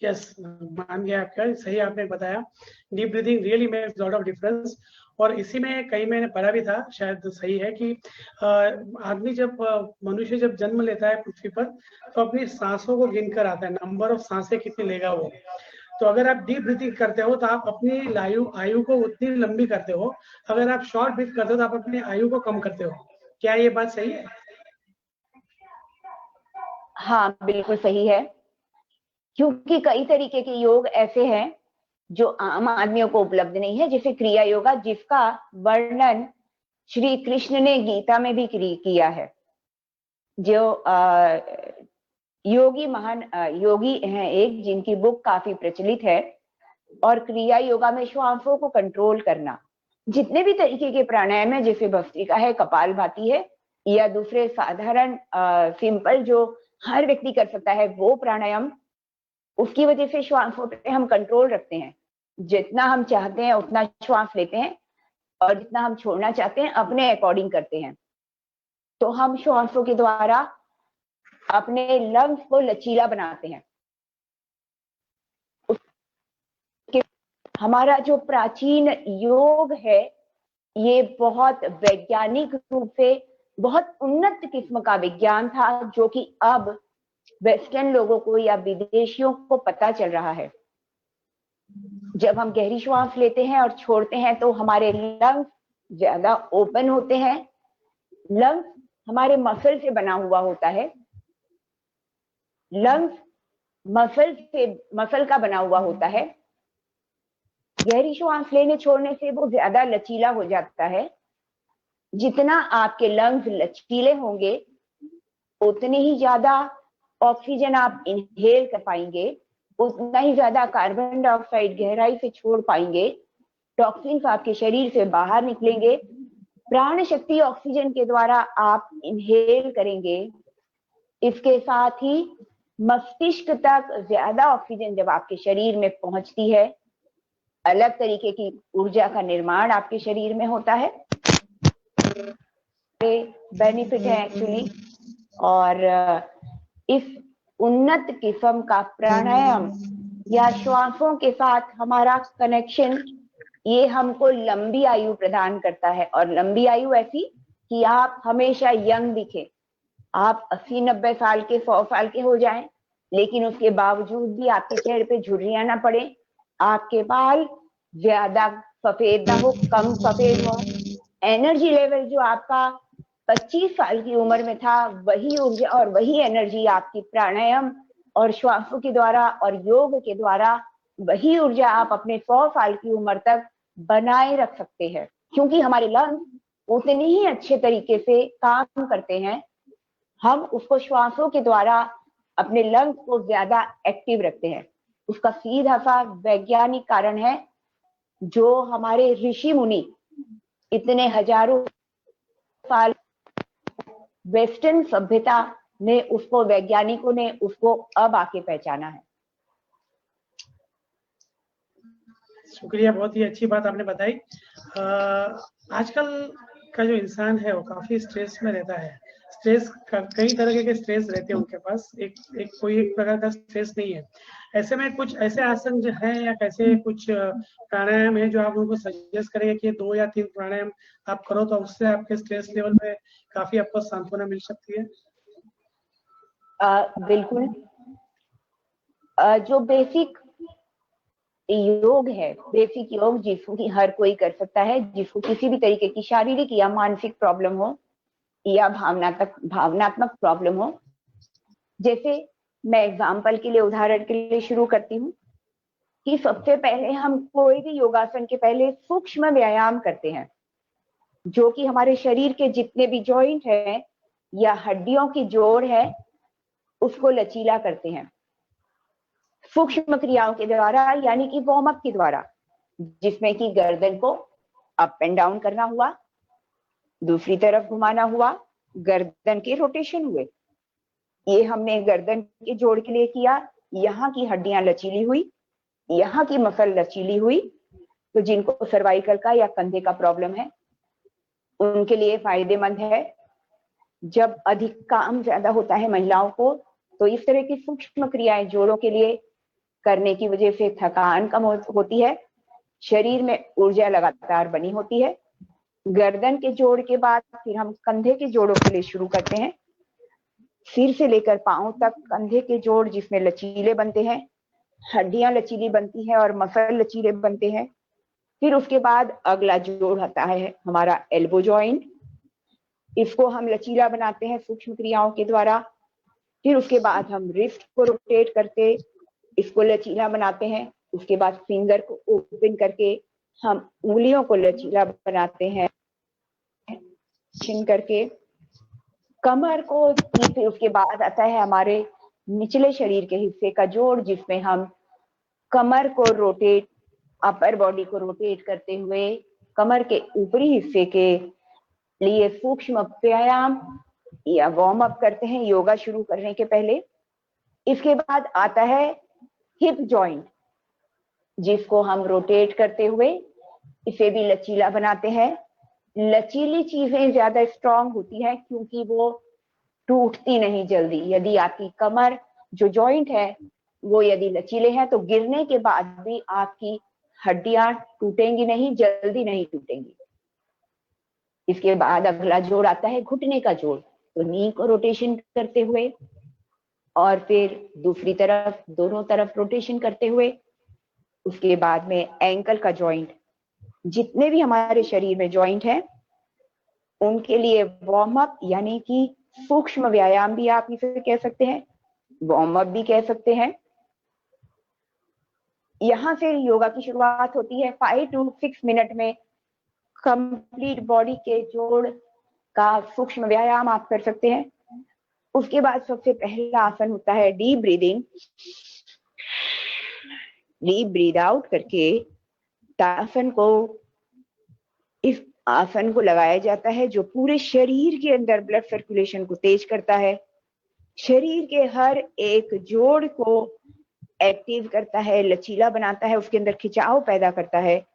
Yes, मान गया आपका, सही आपने बताया। Deep breathing really makes lot of difference. और इसी में कहीं मैंने पढ़ा भी था, शायद सही है, कि आदमी जब मनुष्य जब जन्म लेता है पृथ्वी पर, तो अपनी सांसों को गिनकर आता है, नंबर ऑफ सांसें कितनी लेगा वो। तो अगर आप डीप ब्रीथिंग करते हो तो आप अपनी आयु को उतनी लंबी करते हो। अगर आप शॉर्ट ब्रीथ करते हो तो आप अपनी आयु को कम करते हो। क्या ये बात सही है? हाँ, बिल्कुल सही है, क्योंकि कई तरीके के योग ऐसे हैं जो आम आदमियों को उपलब्ध नहीं है, जैसे क्रिया योगा, जिसका वर्णन श्री कृष्ण ने गीता में भी किया है। जो योगी महान योगी हैं एक, जिनकी बुक काफी प्रचलित है। और क्रिया योगा में श्वासों को कंट्रोल करना, जितने भी तरीके के प्राणायाम है, जैसे भस्त्रिका है, कपालभाति है, या दूसरे साधारण सिंपल जो हर व्यक्ति कर सकता है वो प्राणायाम, उसकी वजह से श्वासों पे हम कंट्रोल रखते हैं। जितना हम चाहते हैं उतना श्वास लेते हैं, और जितना हम छोड़ना चाहते हैं अपने अकॉर्डिंग करते हैं। तो हम श्वासों के द्वारा अपने लंग्स को लचीला बनाते हैं। हमारा जो प्राचीन योग है, ये बहुत वैज्ञानिक रूप से बहुत उन्नत किस्म का विज्ञान था, जो कि अब वेस्टर्न लोगों को या विदेशियों को पता चल रहा है। जब हम गहरी श्वास लेते हैं और छोड़ते हैं तो हमारे लंग्स ज्यादा ओपन होते हैं। लंग्स हमारे मसल से बना हुआ होता है। लंग्स मसल का बना हुआ होता है। गहरी श्वास लेने छोड़ने से वो ज्यादा लचीला हो जाता है। जितना आपके लंग्स लचीले होंगे, उतनी ही ज्यादा ऑक्सीजन आप इनहेल कर पाएंगे, उतना ही ज्यादा कार्बन डाइऑक्साइड गहराई से छोड़ पाएंगे, टॉक्सिन्स आपके शरीर से बाहर निकलेंगे, प्राण शक्ति ऑक्सीजन के द्वारा आप इनहेल करेंगे। इसके साथ ही मस्तिष्क तक ज्यादा ऑक्सीजन जब आपके शरीर में पहुंचती है, अलग तरीके की ऊर्जा का निर्माण आपके शरीर में होता है। बेनिफिट है एक्चुअली। और इस उन्नत किस्म का प्राणायाम या श्वासों के साथ हमारा कनेक्शन, ये हमको लंबी आयु प्रदान करता है। और लंबी आयु ऐसी कि आप हमेशा यंग दिखें। आप 80-90 साल के, 100 साल के हो जाएं, लेकिन उसके बावजूद भी आपके चेहरे पे झुर्रियां ना पड़े, आपके बाल ज्यादा सफेद ना हो, कम सफेद हो। एनर्जी लेवल जो आपका 25 साल की उम्र में था, वही ऊर्जा और वही एनर्जी आपकी प्राणायाम और श्वासों के द्वारा और योग के द्वारा, वही ऊर्जा आप अपने 100 साल की उम्र तक बनाए रख सकते हैं। क्योंकि हमारे लंग्स उतने ही अच्छे तरीके से काम करते हैं। हम उसको श्वासों के द्वारा अपने लंग्स को ज्यादा एक्टिव रखते हैं। उसका सीधा सा वैज्ञानिक कारण है, जो हमारे ऋषि मुनि इतने हजारों साल वेस्टर्न सभ्यता ने उसको, वैज्ञानिकों ने उसको अब आके पहचाना है। शुक्रिया, बहुत ही अच्छी बात आपने बताई। आजकल का जो इंसान है वो काफी स्ट्रेस में रहता है। स्ट्रेस कई तरह के स्ट्रेस रहते हैं उनके पास, एक कोई एक प्रकार का स्ट्रेस नहीं है। ऐसे में कुछ ऐसे आसन जो है या कैसे कुछ प्राणायाम है जो आप उनको सजेस्ट करेंगे कि 2 या 3 प्राणायाम आप करो तो उससे आपके स्ट्रेस लेवल में काफी आपको सांत्वना मिल सकती है? बिल्कुल। जो बेसिक योग है, बेसिक योग जिसको कि हर कोई कर सकता है, जिसको किसी भी तरीके की शारीरिक या मानसिक प्रॉब्लम हो या भावनात्मक प्रॉब्लम हो। जैसे मैं एग्जाम्पल के लिए, उदाहरण के लिए शुरू करती हूँ कि सबसे पहले हम कोई भी योगासन के पहले सूक्ष्म व्यायाम करते हैं, जो कि हमारे शरीर के जितने भी जॉइंट है या हड्डियों की जोड़ है, उसको लचीला करते हैं सूक्ष्म क्रियाओं के द्वारा, यानी कि वार्म अप के द्वारा, जिसमें कि गर्दन को अप एंड डाउन करना हुआ, दूसरी तरफ घुमाना हुआ, गर्दन के रोटेशन हुए। ये हमने गर्दन के जोड़ के लिए किया। यहाँ की हड्डियां लचीली हुई, यहाँ की मसल लचीली हुई। तो जिनको सर्वाइकल का या कंधे का प्रॉब्लम है, उनके लिए फायदेमंद है। जब अधिक काम ज्यादा होता है महिलाओं को, तो इस तरह की सूक्ष्म क्रियाएं जोड़ों के लिए करने की वजह से थकान कम होती है, शरीर में ऊर्जा लगातार बनी होती है। गर्दन के जोड़ के बाद फिर हम कंधे के जोड़ों के लिए शुरू करते हैं। सिर से लेकर पांव तक कंधे के जोड़ जिसमें लचीले बनते हैं, हड्डियां लचीली बनती है और मसल लचीले बनते हैं। फिर उसके बाद अगला जोड़ आता है हमारा एल्बो जॉइंट। इसको हम लचीला बनाते हैं सूक्ष्म क्रियाओं के द्वारा। फिर उसके बाद हम रिस्ट को रोटेट करके इसको लचीला बनाते हैं। उसके बाद फिंगर को ओपन करके हम उंगलियों को लचीला बनाते हैं छिन करके कमर को। फिर उसके बाद आता है हमारे निचले शरीर के हिस्से का जोड़, जिसमें हम कमर को रोटेट, अपर बॉडी को रोटेट करते हुए कमर के ऊपरी हिस्से के लिए सूक्ष्म व्यायाम या वार्म अप करते हैं योगा शुरू करने के पहले। इसके बाद आता है हिप जॉइंट, जिसको हम रोटेट करते हुए इसे भी लचीला बनाते हैं। लचीली चीजें ज्यादा स्ट्रांग होती है क्योंकि वो टूटती नहीं जल्दी। यदि आपकी कमर जो जॉइंट है वो यदि लचीले हैं तो गिरने के बाद भी आपकी हड्डियां टूटेंगी नहीं, जल्दी नहीं टूटेंगी। इसके बाद अगला जोड़ आता है घुटने का जोड़, तो नी को रोटेशन करते हुए और फिर दूसरी तरफ दोनों तरफ रोटेशन करते हुए। उसके बाद में एंकल का जॉइंट। जितने भी हमारे शरीर में जॉइंट हैं उनके लिए वार्म अप यानी कि सूक्ष्म व्यायाम भी आप इसे कह सकते हैं, वार्म अप भी कह सकते हैं। यहां से योगा की शुरुआत होती है। 5 to 6 मिनट में कंप्लीट बॉडी के जोड़ का सूक्ष्म व्यायाम आप कर सकते हैं। उसके बाद सबसे पहला आसन होता है deep breathing. Deep breathe out करके इस आसन को लगाया जाता है, जो पूरे शरीर के अंदर ब्लड सर्कुलेशन को तेज करता है, शरीर के हर एक जोड़ को एक्टिव करता है, लचीला बनाता है, उसके अंदर खिंचाव पैदा करता है,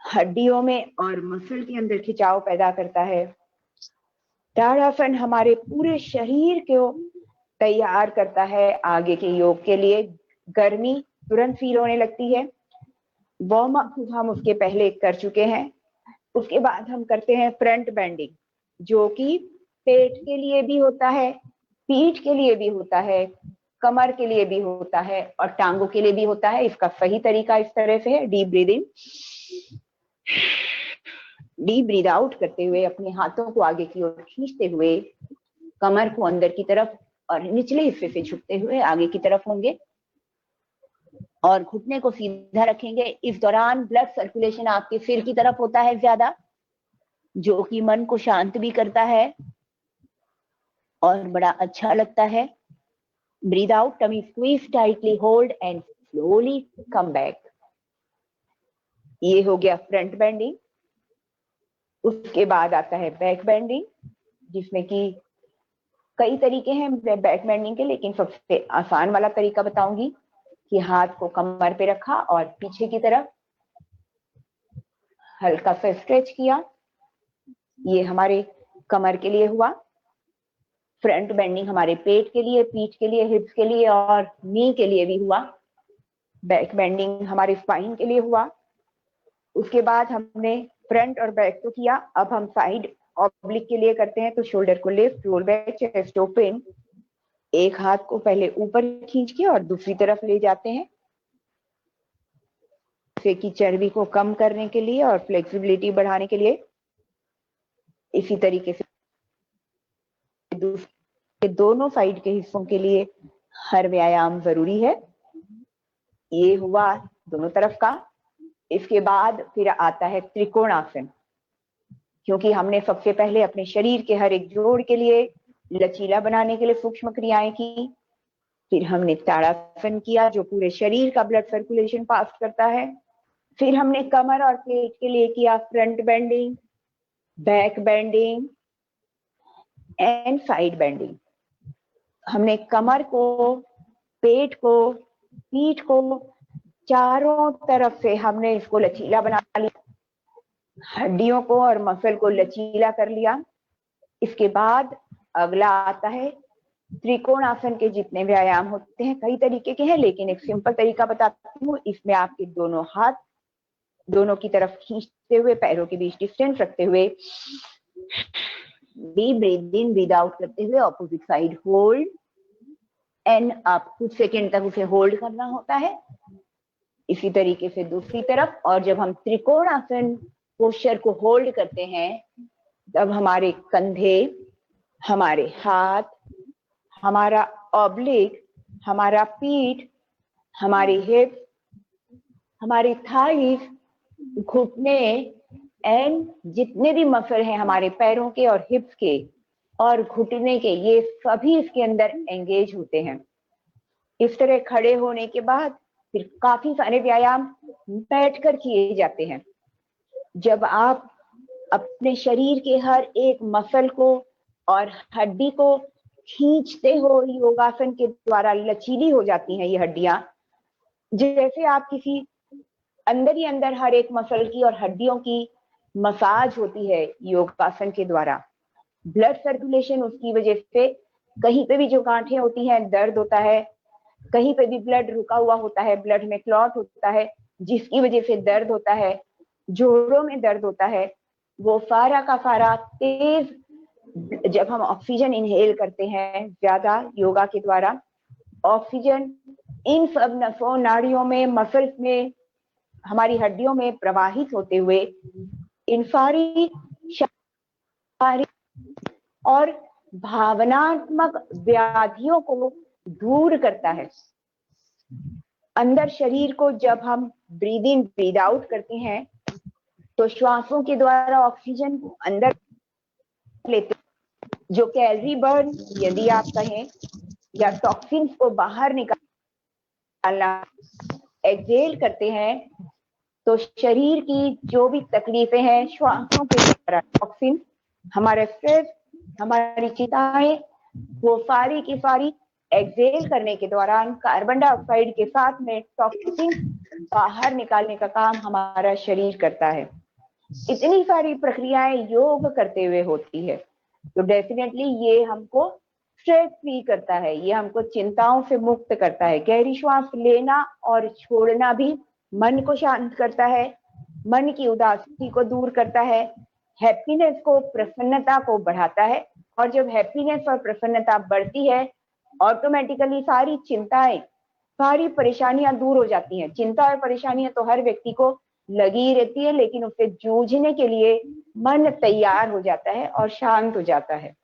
हड्डियों में और मसल के अंदर खिंचाव पैदा करता है। ताड़ासन हमारे पूरे शरीर को तैयार करता है आगे के योग के लिए। गर्मी तुरंत फील होने लगती है। वार्म अप हम उसके पहले कर चुके हैं। उसके बाद हम करते हैं फ्रंट बेंडिंग, जो कि पेट के लिए भी होता है, पीठ के लिए भी होता है, कमर के लिए भी होता है और टांगों के लिए भी होता है। इसका सही तरीका इस तरह से है, deep breathing, deep breathe out करते हुए अपने हाथों को आगे की ओर खींचते हुए कमर को अंदर की तरफ और निचले हिस्से से झुकते हुए आगे की तरफ होंगे और घुटने को सीधा रखेंगे। इस दौरान ब्लड सर्कुलेशन आपके सिर की तरफ होता है ज्यादा, जो कि मन को शांत भी करता है और बड़ा अच्छा लगता है। Breathe out, tummy squeeze tightly, hold and slowly come back. ये हो गया फ्रंट बेंडिंग। उसके बाद आता है बैक बेंडिंग, जिसमें कि कई तरीके हैं बैक बेंडिंग के, लेकिन सबसे आसान वाला तरीका बताऊंगी कि हाथ को कमर पे रखा और पीछे की तरफ हल्का सा स्ट्रेच किया। ये हमारे कमर के लिए हुआ। फ्रंट बेंडिंग हमारे पेट के लिए, पीठ के लिए, हिप्स के लिए और नी के लिए भी हुआ। बैक बेंडिंग हमारे स्पाइन के लिए हुआ। उसके बाद हमने फ्रंट और बैक तो किया, अब हम साइड ऑब्लिक के लिए करते हैं। तो शोल्डर को lift, roll back, chest open. एक हाथ को पहले ऊपर खींच के और दूसरी तरफ ले जाते हैं, जैसे कि चर्बी को कम करने के लिए और फ्लेक्सिबिलिटी बढ़ाने के लिए। इसी तरीके से दोनों साइड के हिस्सों के लिए हर व्यायाम जरूरी है। ये हुआ दोनों तरफ का। इसके बाद फिर आता है त्रिकोणासन, क्योंकि हमने सबसे पहले अपने शरीर के हर एक जोड़ के लिए लचीला बनाने के लिए सूक्ष्म क्रियाएं की। फिर हमने ताड़ासन किया, जो पूरे शरीर का ब्लड सर्कुलेशन पास करता है। फिर हमने कमर और पेट के लिए किया front bending, back bending and side bending. हमने कमर को, पेट को, पीठ को, चारों तरफ से हमने इसको लचीला बना लिया, हड्डियों को और मसल को लचीला कर लिया। इसके बाद अगला आता है त्रिकोण आसन के जितने व्यायाम होते हैं, कई तरीके के हैं, लेकिन एक सिंपल तरीका बताती हूँ। इसमें आपके दोनों हाथ दोनों की तरफ खींचते हुए, पैरों के बीच डिस्टेंस रखते हुए, डीप ब्रीथ इन ब्रीथ आउट करते हुए opposite side hold and up, कुछ सेकेंड तक उसे होल्ड करना होता है। इसी तरीके से दूसरी तरफ। और जब हम त्रिकोण आसन पोस्चर को होल्ड करते हैं, तब हमारे कंधे, हमारे हाथ, हमारा ऑब्लिक, हमारा पीठ, हमारी हिप, हमारी थाइस, घुटने एंड जितने भी मसल हैं हमारे पैरों के और हिप्स के और घुटने के, ये सभी इसके अंदर एंगेज होते हैं। इस तरह खड़े होने के बाद फिर काफी सारे व्यायाम बैठकर किए जाते हैं। जब आप अपने शरीर के हर एक मसल को और हड्डी को खींचते हो योगासन के द्वारा, लचीली हो जाती हैं ये हड्डियां। जैसे आप किसी अंदर ही अंदर हर एक मसल की और हड्डियों की मसाज होती है योगासन के द्वारा। ब्लड सर्कुलेशन उसकी वजह से, कहीं पे भी जो गांठें होती हैं दर्द होता है, कहीं पे भी ब्लड रुका हुआ होता है, ब्लड में क्लॉट होता है जिसकी वजह से दर्द होता है, जोड़ों में दर्द होता है, वो सारा का सारा तेज, जब हम ऑक्सीजन इनहेल करते हैं ज्यादा योगा के द्वारा, ऑक्सीजन इन सब नसों नाड़ियों में, मसल्स में, हमारी हड्डियों में प्रवाहित होते हुए इन सारी और भावनात्मक व्याधियों को दूर करता है। अंदर शरीर को जब हम ब्रीद इन ब्रीद आउट करते हैं तो श्वासों के द्वारा ऑक्सीजन को अंदर लेते, जो कैलोरी बर्न यदि आप कहें, या टॉक्सिन्स को बाहर निकालना एक्सहेल करते हैं, तो शरीर की जो भी तकलीफें हैं श्वासों के द्वारा, टॉक्सिन, हमारे स्ट्रेस, हमारी चिंताएं, वो सारी की सारी एक्सहेल करने के दौरान कार्बन डाइऑक्साइड के साथ में टॉक्सिन बाहर निकालने का काम हमारा शरीर करता है। इतनी सारी प्रक्रियाएं योग करते हुए होती है, तो डेफिनेटली ये हमको स्ट्रेस फ्री करता है, ये हमको चिंताओं से मुक्त करता है। गहरी श्वास लेना और छोड़ना भी मन को शांत करता है, मन की उदासी को दूर करता है, हैप्पीनेस को, प्रसन्नता को बढ़ाता है। और जब हैप्पीनेस और प्रसन्नता बढ़ती है, ऑटोमेटिकली सारी चिंताएं, सारी परेशानियां दूर हो जाती हैं। चिंता और परेशानियां तो हर व्यक्ति को लगी रहती है, लेकिन उससे जूझने के लिए मन तैयार हो जाता है और शांत हो जाता है।